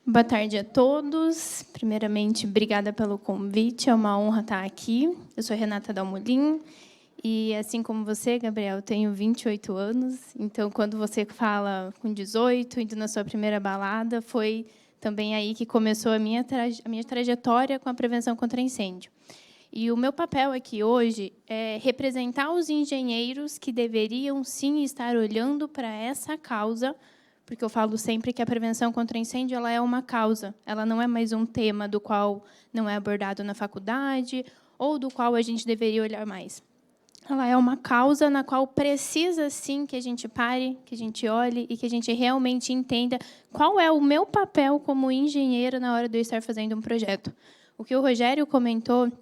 Boa tarde a todos. Primeiramente, obrigada pelo convite. É uma honra estar aqui. Eu sou Renata Dalmolin e, assim como você, Gabriel, eu tenho 28 anos. Então, quando você fala com 18, indo na sua primeira balada, foi também aí que começou a minha trajetória com a prevenção contra incêndio. E o meu papel aqui hoje é representar os engenheiros que deveriam, sim, estar olhando para essa causa, porque eu falo sempre que a prevenção contra incêndio ela é uma causa, ela não é mais um tema do qual não é abordado na faculdade ou do qual a gente deveria olhar mais. Ela é uma causa na qual precisa, sim, que a gente pare, que a gente olhe e que a gente realmente entenda qual é o meu papel como engenheiro na hora de eu estar fazendo um projeto. O que o Rogério comentou,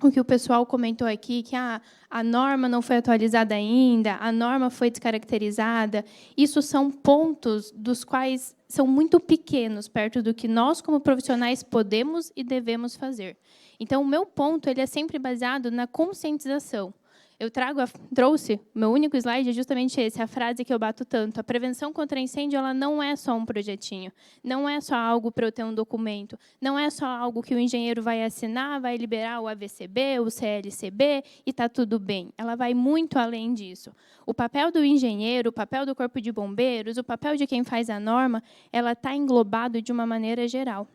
o que o pessoal comentou aqui, que a norma não foi atualizada ainda, a norma foi descaracterizada, isso são pontos dos quais são muito pequenos perto do que nós, como profissionais, podemos e devemos fazer. Então, o meu ponto ele é sempre baseado na conscientização. Eu trouxe, meu único slide é justamente esse, a frase que eu bato tanto. A prevenção contra incêndio ela não é só um projetinho, não é só algo para eu ter um documento, não é só algo que o engenheiro vai assinar, vai liberar o AVCB, o CLCB e está tudo bem. Ela vai muito além disso. O papel do engenheiro, o papel do corpo de bombeiros, o papel de quem faz a norma, ela está englobado de uma maneira geral.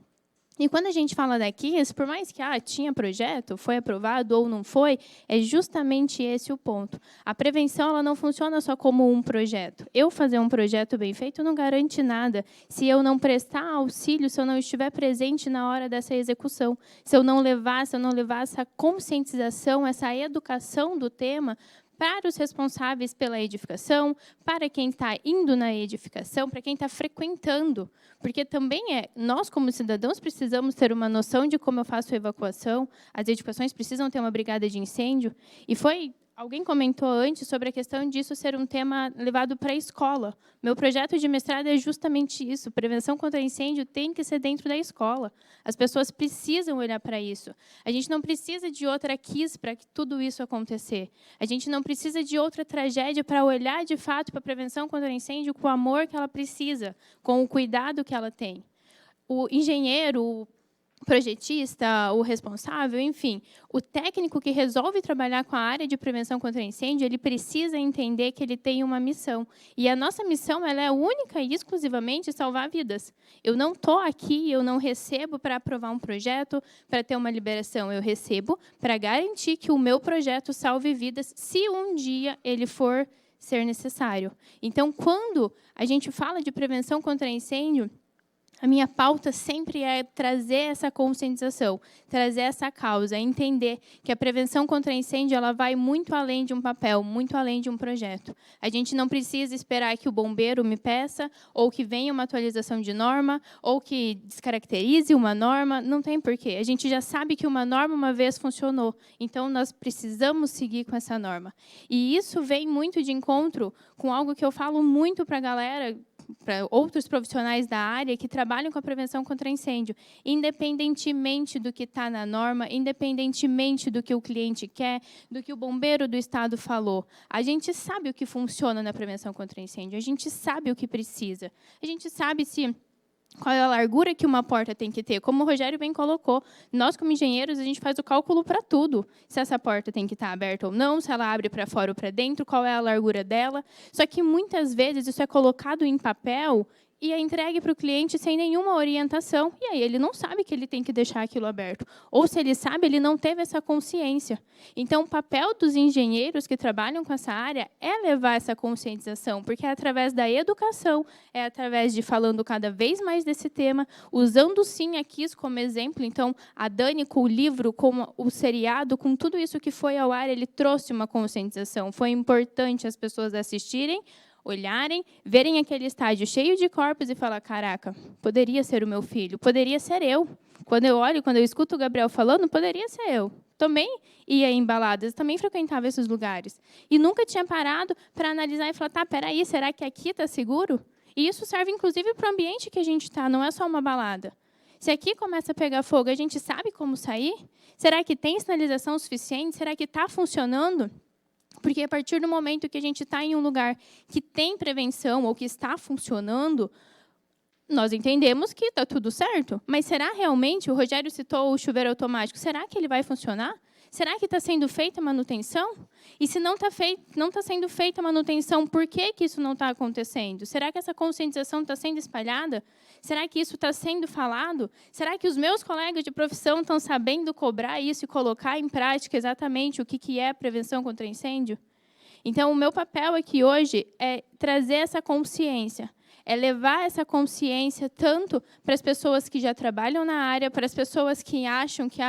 E quando a gente fala daqui, por mais que tinha projeto, foi aprovado ou não foi, é justamente esse o ponto. A prevenção ela não funciona só como um projeto. Eu fazer um projeto bem feito não garante nada se eu não prestar auxílio, se eu não estiver presente na hora dessa execução, se eu não levar essa conscientização, essa educação do tema para os responsáveis pela edificação, para quem está indo na edificação, para quem está frequentando. Porque também nós, como cidadãos, precisamos ter uma noção de como eu faço a evacuação, as edificações precisam ter uma brigada de incêndio. E alguém comentou antes sobre a questão disso ser um tema levado para a escola. Meu projeto de mestrado é justamente isso. Prevenção contra incêndio tem que ser dentro da escola. As pessoas precisam olhar para isso. A gente não precisa de outra KISS para que tudo isso acontecer. A gente não precisa de outra tragédia para olhar, de fato, para a prevenção contra incêndio com o amor que ela precisa, com o cuidado que ela tem. O engenheiro, o projetista, o responsável, enfim, o técnico que resolve trabalhar com a área de prevenção contra incêndio, ele precisa entender que ele tem uma missão. E a nossa missão ela é única e exclusivamente salvar vidas. Eu não estou aqui, eu não recebo para aprovar um projeto, para ter uma liberação. Eu recebo para garantir que o meu projeto salve vidas, se um dia ele for ser necessário. Então, quando a gente fala de prevenção contra incêndio, a minha pauta sempre é trazer essa conscientização, trazer essa causa, entender que a prevenção contra incêndio ela vai muito além de um papel, muito além de um projeto. A gente não precisa esperar que o bombeiro me peça, ou que venha uma atualização de norma, ou que descaracterize uma norma, não tem porquê. A gente já sabe que uma norma uma vez funcionou, então nós precisamos seguir com essa norma. E isso vem muito de encontro com algo que eu falo muito para a galera, para outros profissionais da área que trabalham com a prevenção contra incêndio, independentemente do que está na norma, independentemente do que o cliente quer, do que o bombeiro do estado falou. A gente sabe o que funciona na prevenção contra incêndio, a gente sabe o que precisa, a gente sabe qual é a largura que uma porta tem que ter. Como o Rogério bem colocou, nós, como engenheiros, a gente faz o cálculo para tudo. Se essa porta tem que estar aberta ou não, se ela abre para fora ou para dentro, qual é a largura dela. Só que, muitas vezes, isso é colocado em papel e é entregue para o cliente sem nenhuma orientação. E aí ele não sabe que ele tem que deixar aquilo aberto. Ou, se ele sabe, ele não teve essa consciência. Então, o papel dos engenheiros que trabalham com essa área é levar essa conscientização, porque é através da educação, é através de falando cada vez mais desse tema, usando, sim, a KISS como exemplo. Então, a Dani, com o livro, com o seriado, com tudo isso que foi ao ar, ele trouxe uma conscientização. Foi importante as pessoas assistirem, olharem, verem aquele estádio cheio de corpos e falar, caraca, poderia ser o meu filho, poderia ser eu. Quando eu escuto o Gabriel falando, poderia ser eu. Também ia em baladas, também frequentava esses lugares. E nunca tinha parado para analisar e falar, peraí, será que aqui está seguro? E isso serve, inclusive, para o ambiente que a gente está, não é só uma balada. Se aqui começa a pegar fogo, a gente sabe como sair? Será que tem sinalização suficiente? Será que está funcionando? Porque, a partir do momento que a gente está em um lugar que tem prevenção ou que está funcionando, nós entendemos que está tudo certo, mas será realmente, o Rogério citou o chuveiro automático, será que ele vai funcionar? Será que está sendo feita a manutenção? E se não está sendo feita a manutenção, por que isso não está acontecendo? Será que essa conscientização está sendo espalhada? Será que isso está sendo falado? Será que os meus colegas de profissão estão sabendo cobrar isso e colocar em prática exatamente o que é prevenção contra incêndio? Então, o meu papel aqui hoje é trazer essa consciência, é levar essa consciência tanto para as pessoas que já trabalham na área, para as pessoas que acham que,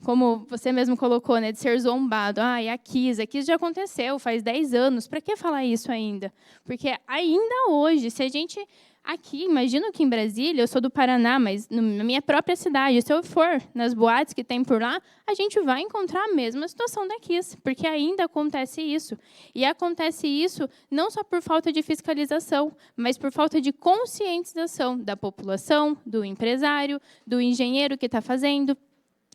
como você mesmo colocou, né, de ser zombado. A Kiss já aconteceu, faz 10 anos. Para que falar isso ainda? Porque ainda hoje, se a gente... Aqui, imagino que em Brasília, eu sou do Paraná, mas na minha própria cidade, se eu for nas boates que tem por lá, a gente vai encontrar a mesma situação da Kiss, porque ainda acontece isso. E acontece isso não só por falta de fiscalização, mas por falta de conscientização da população, do empresário, do engenheiro que está fazendo.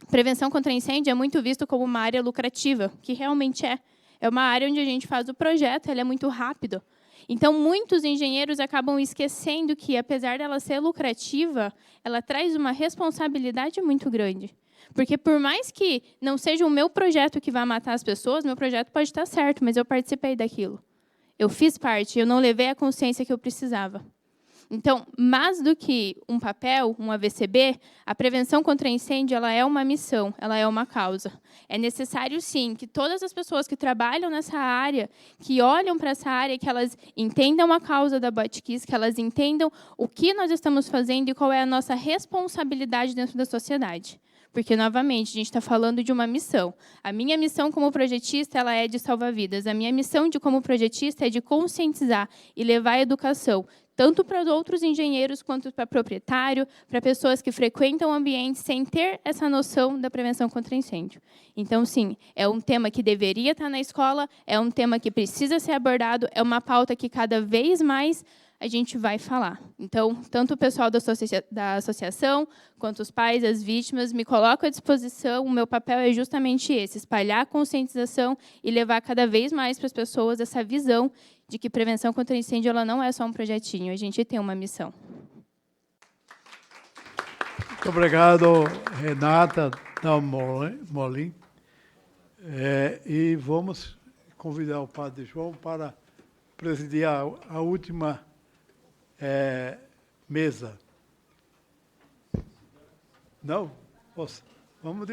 Prevenção contra incêndio é muito visto como uma área lucrativa, que realmente é. É uma área onde a gente faz o projeto, ele é muito rápido. Então, muitos engenheiros acabam esquecendo que, apesar dela ser lucrativa, ela traz uma responsabilidade muito grande. Porque, por mais que não seja o meu projeto que vai matar as pessoas, meu projeto pode estar certo, mas eu participei daquilo. Eu fiz parte, eu não levei a consciência que eu precisava. Então, mais do que um papel, um AVCB, a prevenção contra incêndio ela é uma missão, ela é uma causa. É necessário, sim, que todas as pessoas que trabalham nessa área, que olham para essa área, que elas entendam a causa da Botkiss, que elas entendam o que nós estamos fazendo e qual é a nossa responsabilidade dentro da sociedade. Porque, novamente, a gente está falando de uma missão. A minha missão como projetista ela é de salvar vidas. A minha missão como projetista é de conscientizar e levar a educação, tanto para outros engenheiros quanto para proprietário, para pessoas que frequentam o ambiente sem ter essa noção da prevenção contra incêndio. Então, sim, é um tema que deveria estar na escola, é um tema que precisa ser abordado, é uma pauta que cada vez mais a gente vai falar. Então, tanto o pessoal da associação, quanto os pais, as vítimas, me colocam à disposição. O meu papel é justamente esse, espalhar a conscientização e levar cada vez mais para as pessoas essa visão de que prevenção contra incêndio ela não é só um projetinho, a gente tem uma missão. Muito obrigado, Renata Dalmolin. E vamos convidar o Padre João para presidir a última mesa. Não? Vamos